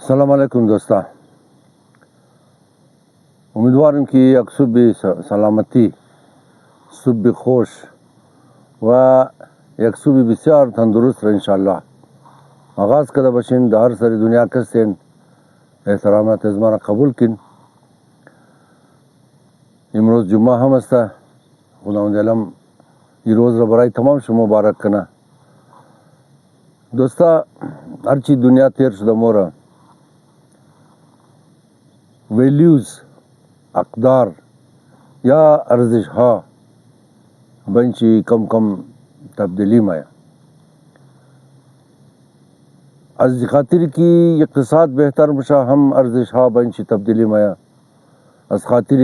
अस्सलाम वालेकुम दोस्ता, उम्मीदवार की एक सुबह सलामती, सुबह खुश व एक सुबह बسیار तंदुरुस्त रहे इंशाअल्लाह। आगाज़ कदा बशिन दार सरी दुनिया कस्तेन एहतरामात ज़माना कबूल किन। इमरोज़ जुम्मा हम अस्ता खुदावंद अलम ये रोज़ रबराई तमाम शु मुबारक कना। दोस्ता हर चीज़ दुनिया तेर शुदा मोरा वैल्यूज़ अकदार या अर्जिश हा बंची कम कम तब्दीली माया आज खातिर की इक़्तिसाद बेहतर मुशा हम अर्जिश हा बंची तब्दीली माया आज खातिर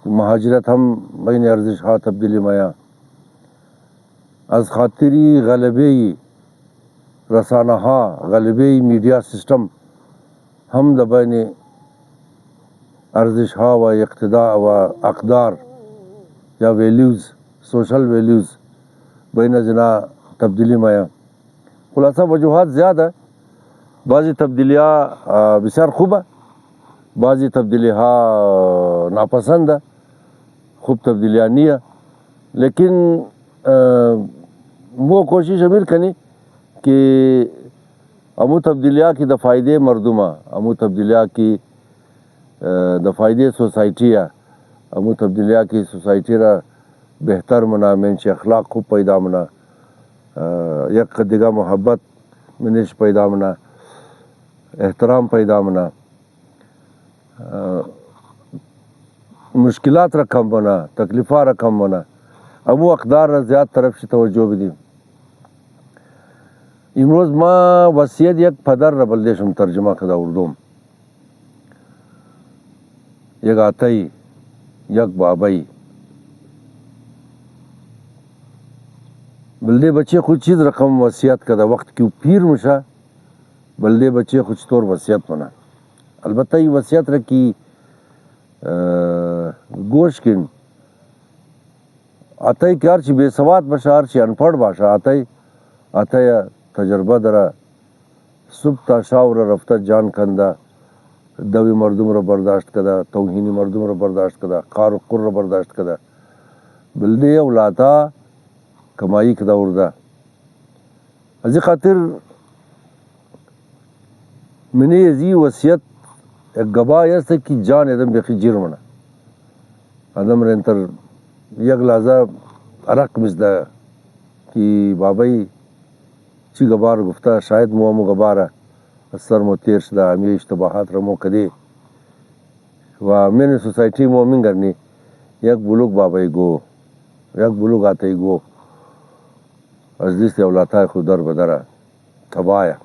महाजरत हम बैन अर्जिश हा तब्दीली माया आज खातिर गलबे रसाना हा गलबे मीडिया सिस्टम हम दबैने अर्जिश हा व इक़्तिदा व अकदार या वैल्यूज़ सोशल वैल्यूज़ बैन जना तब्दीली माया खुलासा वजूहात ज़्यादा बाज़ी तब्दीलियाँ बिसार खूब है, बाज़ी तब्दीलियाँ नापसंद है, खूब तब्दीलियाँ नहीं है। लेकिन वो कोशिश अमीर कनी कि अमू तब्दीलियाँ की दफ़ायदे मरदुमा अमू तब्दीलियाँ की दफ़ायदे सोसाइटी या अमू तब्दीलियाँ की सोसाइटी रा बेहतर मना मेंश अखलाक खूब पैदा मना एक दिगा मोहब्बत मिनिश पैदा मना एहतराम पैदा मना मुश्किलात रकम बना तकलीफ़ा रकम बना अमू अकदार ज़्यादा तरफ से तवज्जो भी दी। इमरोज़ माँ वसीयत एक पदर रबल्देशम तर्जुमा कदा उर्दूम एक आतई एक बाबाई बल्दे बच्चे कुछ चीज़ रकम वसीयत कदा वक्त क्यों पीर मुशा बल्दे बच्चे कुछ तौर वसीयत बना अलबत्ता ये वसीयत रखी गोश किन आतई क्यार ची बेसवात बशार ची अनपढ़ भाषा आतई आतई तजर्बा दरा सुबता शावर रफ्ता जान कंदा दवी मर्दुम रा बर्दाश्त कदा तौहीनी मर्दुम रा बर्दाश्त कदा कार कुर्र बर्दाश्त कदा बल्दे औलाता कमाई कदा उर्दा अजी खातिर मैंने यजी वसीयत एक गबा यस्ते कि जान एकदम बेखी जीर मना आदम रेंतर यक लाजा अरक मिजदा कि बाबाई ची गबार गुफ्ता शायद मुआमु गबारा असर मो तेर शदा अमी इश्तबाहात रमो कदे व मैंने सोसाइटी मोमिन करनी यक बुलुक बाबाई गो यक बुलुक आते गो अज़ीज़ से औलाता खुदर बदरा तबाया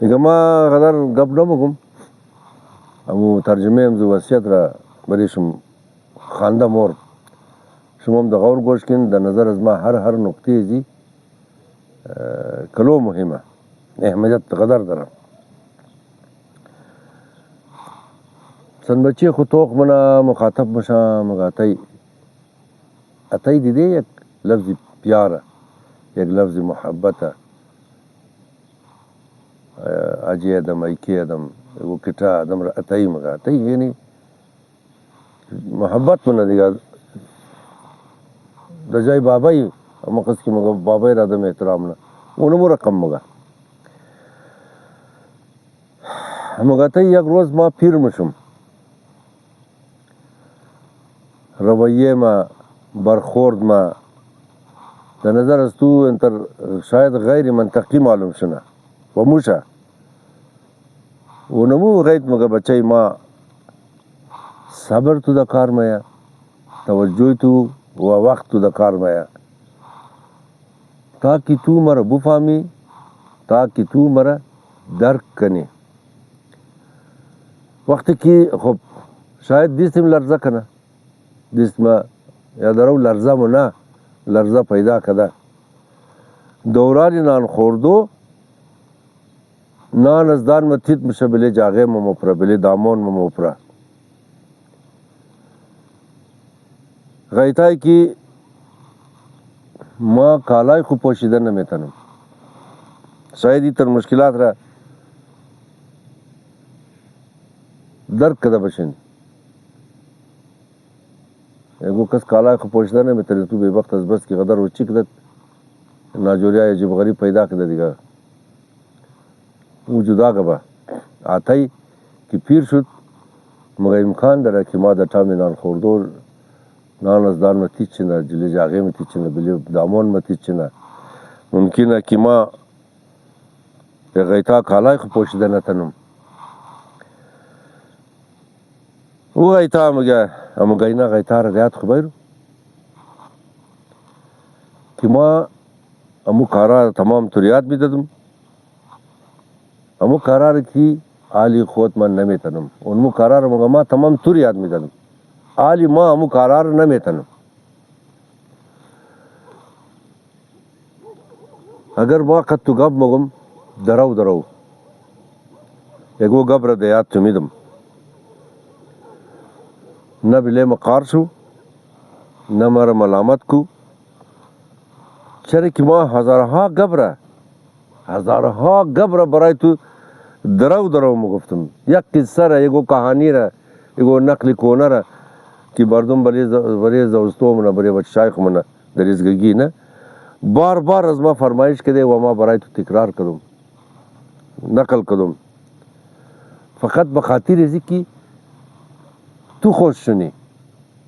निगमा गदर गब नमुकुम अमू तर्जुमे हम जो वसीयत रा बड़ी शुम खानदा मोर शुमम द गौर गोश किन द नज़र अज़मा हर नुक्ते जी कलो मुहिमा अहमियत कदर दरा सन बच्चे खुतोक मना मुखातब मशा मगातई अतई दीदे एक लफ्ज़ प्यार एक लफ्ज़ मोहब्बत अजी अदम ऐके अदम वो किटा अदम अतई मगातई यानी मोहब्बत मना दिगा रजाई बाबाई मकस की मगा बाबाई रादम एहतराम ना उन्होंने रकम मगा मगातई एक रोज़ माँ फिर मुशुम रवैये माँ बरखोर्द माँ द नज़र अस्तू अंतर शायद गैर मंतकी मालूम सुना वमुशा वो नमू गैत मगा बच्चे माँ सबर तो दकार माया तवज्जो तो व वक्त तो दकार माया ताकि तू मरा बुफामी ताकि तू मरा दर्क कने वक्त की खूब शायद दिस में लर्जा कना दिस में या दरो लर्जा मुना लर्जा पैदा कदा दौरानी नान खोर्दो नान अजदान मथित मुशबले जागे ममोपरा बिले दामोन ममोपरा गैताई की माँ कालाई खूब पोशीदा न मेतनम शायद इतर मुश्किलात रहा درک کده بشین एगो कस काला को पोषदा ने तेरे तू बेवक्त از बस की गदर वो चिक दत नाजोरिया अजीब गरीब पैदा कर देगा वो जुदा गबा आता ही कि पीर शुद मगर इम्कान दरा कि मादा टामे नान खोरदोर नान az दान में तीचना जिले जागे में तीचना बिले दामन में तीचना मुमकिन है कि माँ गैता काला को पोषदा न तनुम वो गैता मगर हम गैना गैता रजात खबर कि माँ अमु कारा तमाम तुरियात भी ददम अमु कारार की आली खोत मन नमे तनम उनमु कारार मगमा तमाम तुरियात में ददम आली माँ अमु कारार नमे तनम अगर माँ कत्तु गब मगम दराव दराव एगो गब्र दयात तुमिदम न बिले मकार शु न मर मलामत को चरे कि माँ हजारहा गब्र बराय तू दराव मुगफ्तम या किस्सा रहा एगो कहानी रहा एगो नकली कोना रहा कि बरदम बरे जौस्तो मना बरे बच्चाइक मना दरिजगी ना बार बार अजमा फरमाइश के दे वमा बराय तू तिकरार करूँ नकल करूँ फ़कत बखातिर रिज़िक की तू खुश सुनी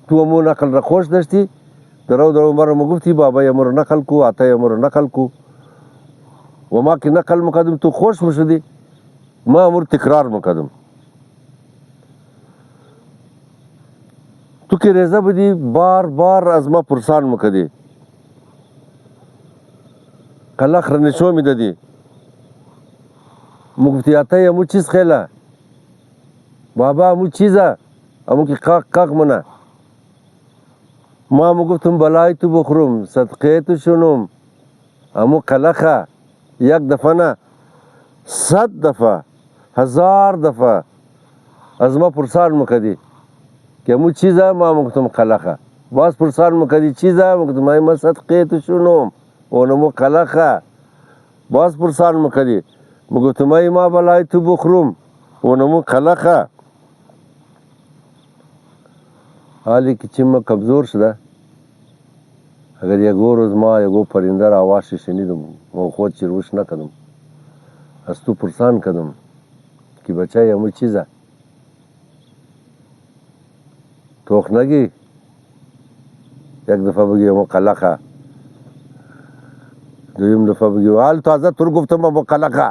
तू अमो नकल रखोश दस्ती दराव मर मुगफ्ती बाबा अमर नकल को आता है अमर नकल को वमा की नकल मुकदम तू खुश मुशदी माँ अमर तिकरार मुकदम तू के रेजा बदी बार बार अजमा पुरसान मुकदी कला खरनिशो में ददी मुगफ्ती आता है अमु चीज़ खेला बाबा अमु चीज़ा अमु की काक मना माँ मुगफ्तुम बलाई तू बखरुम सदक़े तू शुनुम अमु कलखा एक दफ़ा ना 100 दफ़ा 1000 दफ़ा अजमा पुरसान मुकदी कि अमु चीज़ा माँ मुगफ्तुम कलखा बास पुरसान मुकदी चीज़ा मुगफ्तुम मैं सदक़े तू शुनुम ओनमु कलखा बास पुरसान मुकदी मुगफ्तुम माँ बलाई तू बखरुम ओनमु कलखा हाली की चिम्मा कमज़ोर शुदा अगर एगो रोज़ माँ एगो परिंदर आवाज़ से सुनिदम वो खुद चिरवश न कदम अस्तु पुरसान कदम कि बच्चा ये मुझ चीज़ा तोख नगी एक दफ़ा बगी वो कला खा दूसरी दफ़ा बगी हाल ताज़ा तुर गुफ्तम वो कला खा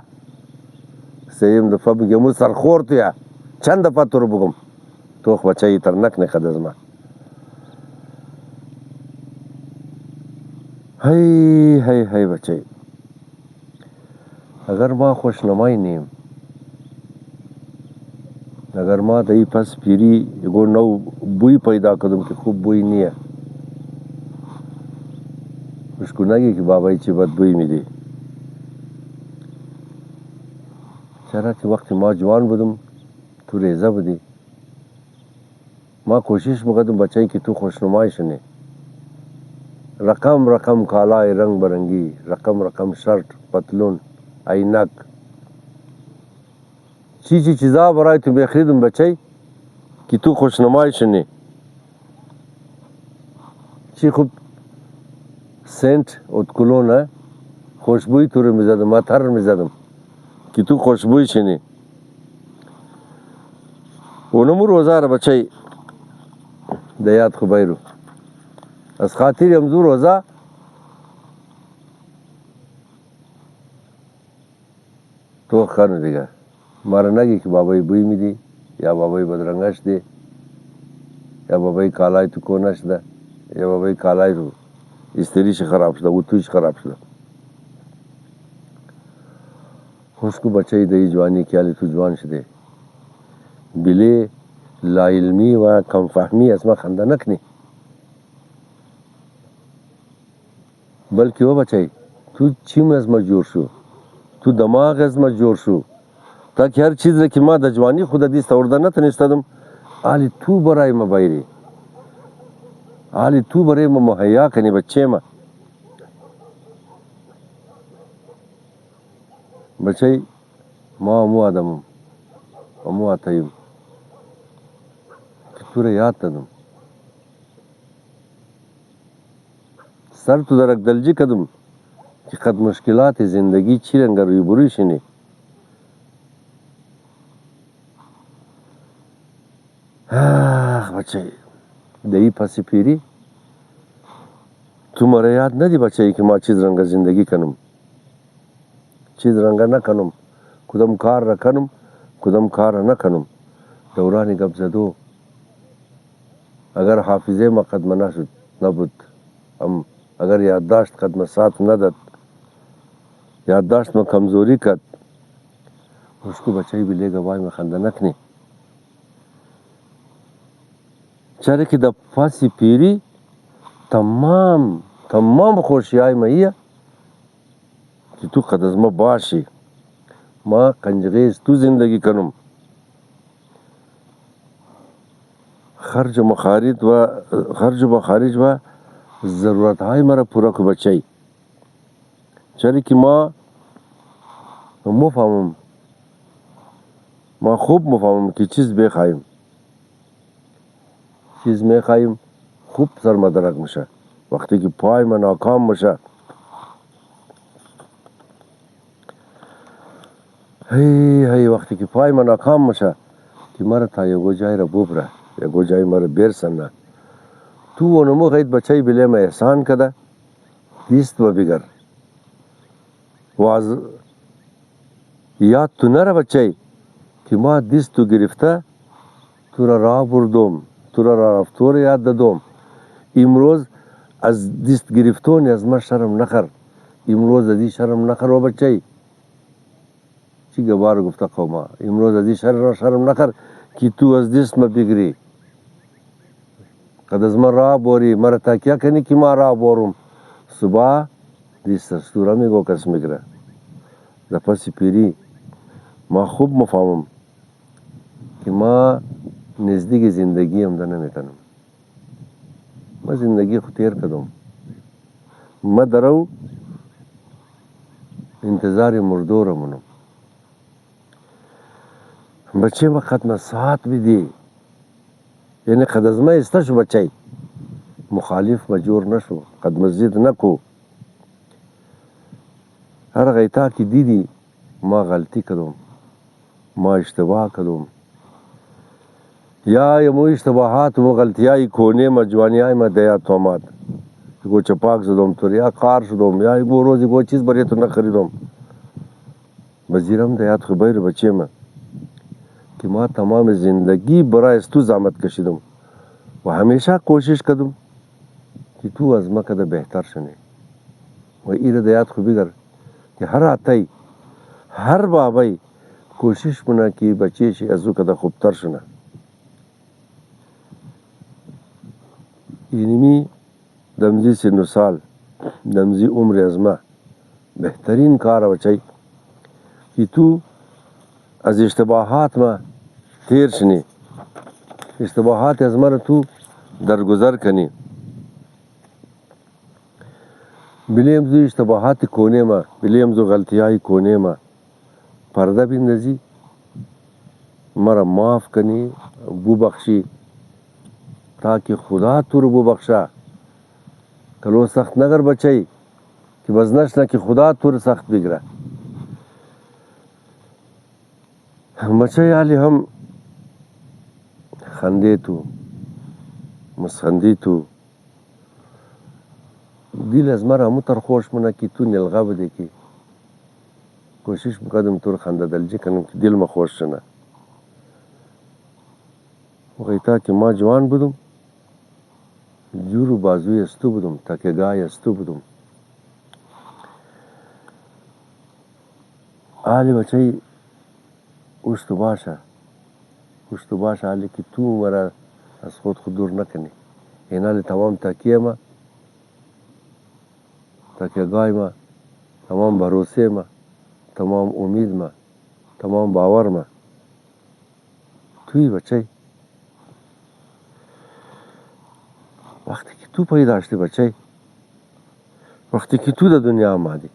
सेम दफ़ा बगी मुझ सरखोर तो या चंद दफ़ा तुर बुगम तोख बच्चा ये तरनक ने खदज़मा हाय बच्चे अगर माँ खुशनुमाई नीम अगर माँ दही फस फिरी एगो नौ बुई पैदा कदम कि खूब बुई नहीं है उसको नगी कि बाबा इची बद बुई में दी चरा कि वक्त माँ जवान बदम तू रेजा बदी माँ कोशिश मकदम बच्चे कि तू खुशनुमाई सुने रकम काला रंग बरंगी रकम शर्ट पतलून ऐनक चीज़ा बराए तू बेखरीदम बच्चे कि तू खुशनुमाई सुने ची खूब सेंट उत्कुलोन है खुशबुई तुरे मिज़ादम अथर मिज़ादम कि तू खुशबुई सुने ओनमु रोज़ा बच्चे दयात खुबैरू अस खातिर हमजू रोज़ा तो खान देगा मारा नगी कि बाबाई बुई में दी या बाबाई बदरंगश दे या बाबाई कालाई तो कोनश दा या बाबाई कालाई रू इस तेरी से ख़राब शुदा वो तुझ ख़राब शुदा उसको बच्चे दही जवानी क्या ले तू जवान शुदे बिले ला इल्मी व कम फहमी असमा खंदनक नहीं बल्कि वो बच्चे तू चिम अजमा जोर शो तू दमाग अजमा जोर शो ताकि हर चीज़ रखी माँ दजवानी खुदा दी सौरदा न तनिस्तदम आली तू बराई मबायरे आली तू बरे मुहैया कनी बच्चे माँ बच्चे माँ अमु आदम अमु आतयम تو را یاد دادم، سر تو درک دلجی کدم که قد مشکلات زندگی چی رنگ روی شنی. آخ بچه دهی پسی پیری تو مرا یاد ندی بچه که ما چیز رنگ زندگی کنم، چیز رنگ نکنم، کدام کار را کنم کدام کار را نکنم. دورانی گپ زدو اگر حافظه ما قدم نبود، اگر یادداشت قدم ساتھ نداد، یادداشت ما کمزوری کد، उसको बच्चे भी ले गवाई में खंदनक ने चरे की दफा सी पीरी तमाम خوشیای مهیه که تو قد از ما باشی، ما کنجغیز تو زندگی کنم، خرج و مخارج و ضرورت های مرا پورا کو بچه. چرا که ما مفهمم، ما خوب مفهمم که چیز بخوایم، چیز میخوایم خوب سر مدرک میشه. وقتی که پای ما ناکام میشه، هی وقتی که پای ما ناکام میشه که مرا تا یگو جای را ببره، یگو جای مرا برسنه، تو اونمو غید بچه بله ما احسان کده دیست و بگر واز یاد تو نره بچه که ما دیست تو گرفته تو را بردم، تو را رفتور یاد دادم. امروز از دیست گرفتون از ما شرم نخر، امروز از دی شرم نخر و بچه چی گوار گفته قوما، امروز از دی شرم نخر که تو از دیست ما بگری. قد از ما راه بوری مرا تاکیه کنی که ما راه بورم، صبح دیست استوره میگو کس میگره. در پس پیری ما خوب مفهمم که ما نزدیک زندگی هم ده نمیتنم، ما زندگی خود تیر کدم، ما درو انتظار مردو را منم. بچه ما ختم ساعت بیدی، یعنی قد از ما استشو بچه مخالف مجور نشو، قد مزید نکو. هر غیتا که دیدی ما غلطی کدم، ما اشتباه کدم، یا یمو اشتباهات و غلطیای کونه ما جوانیای ما دیات آمد، گو چپاک زدم تو یا کار شدم یا گو روزی گو چیز برای تو نخریدم. بزیرم دیات خبیر بچه ما که ما تمام زندگی برای تو زحمت کشیدم و همیشه کوشش کردم که تو از ما کده بهتر شنی. و ایره دیات خو بگر که هر آتای هر بابای کوشش کنه که بچه شی از او کده خوبتر شنه. اینمی دمزی سن و سال دمزی عمر از ما بهترین کار بچه که تو از اشتباهات ما تیر شنی، اشتباهات از ما را تو درگذر کنی. بلیم زو اشتباهات کونه ما، بلیم زو غلطیای کونه ما پرده بندازی، مرا معاف کنی، بو بخشی تاکہ خدا تو رو بو بخشا. کلو سخت نگر بچه که بزنش نه که خدا تو رو سخت بگره. بچه حالی هم خنده تو مسخندی تو دیل از مرا همو تر خوش منه که تو نلغه بده که کوشش میکردم تو رو خنده دلجی کنم که دل ما خوش شنه. وقتا که ما جوان بودم جور و بازوی استو بودم، تکگاه استو بودم. حالی بچه اوشتو باشه حالی که تو مرا از خود دور نکنی. این حالی تمام تکیه ما، تکیگاه ما، تمام بروسه ما، تمام امید ما، تمام باور ما توی بچه. وقتی که تو پیدا شدی بچه، وقتی که تو در دنیا آمدی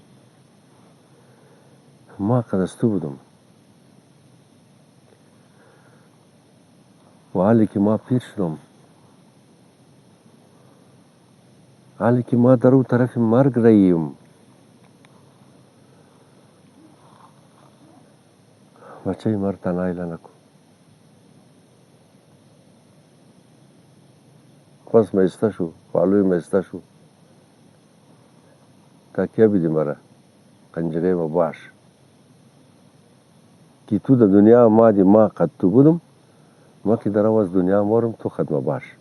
ما قد از تو بودم و حالی که ما پیر شدم، حالی که ما در او طرف مرگ راییم، بچه مرد تنهایله نکن. پس میسته شو، پالوی میسته شو، تکیه بیدی مرا قنجره ما باش که تو در دنیا آمدی، ما قد تو بودم، ما که در از دنیا مارم تو خدمه باش.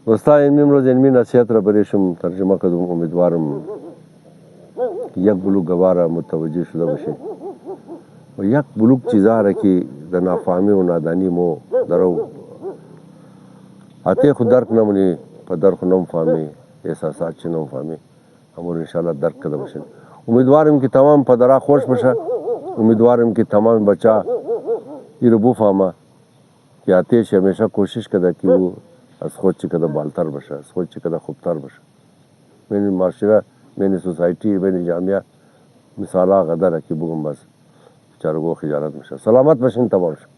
دوستا این امروز اینمی نصیحت را بریشم ترجمه کردم. امیدوارم یک بلوک گواره متوجه شده باشه و یک بلوک چیزا را که در نافهمی و نادانی مو درو حتی خود درک نمونی، پدر خود نمفهمی، احساسات چی نمفهمی، امور انشاءالله درک کرده باشین. امیدوارم که تمام پدرها خوش باشه، امیدوارم که تمام بچه ای رو بفهمه که آتش همیشه کوشش کرده که او از خود چی کده بالتر باشه، از خود چی کده خوبتر باشه. بین معاشره، بین سوسایتی، بین جامعه مثال ها قدره که بگم بس چارگو خجالت میشه. سلامت باشین تمام شد.